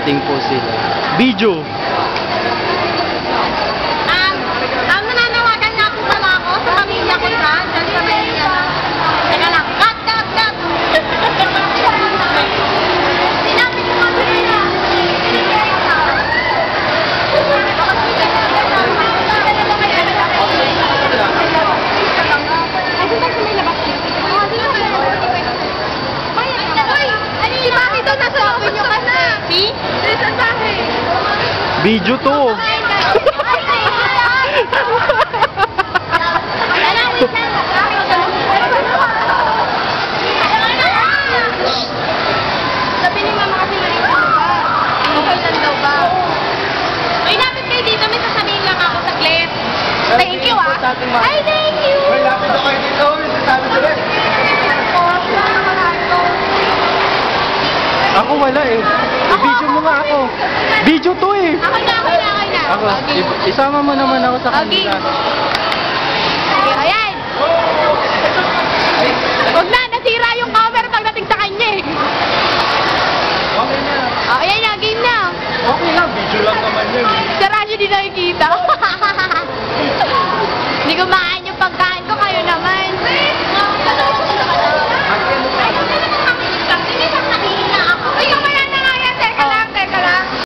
dumating po sila. Video! Nananawagan nga po pala ako sa pamilya ko dyan sa may, teka lang, cut! Sinabi ko nga sila. Video to! Sabi ni mama kasi okay lang daw ba? May lapit kayo dito, may sasabihin lang ako saglit. Thank you Ay, thank you! May lapit na kayo dito, may sasabi sila. Ako wala eh. I-video mo nga ako. Video to eh. Ako na. Ako, isama mo naman ako sa kanila.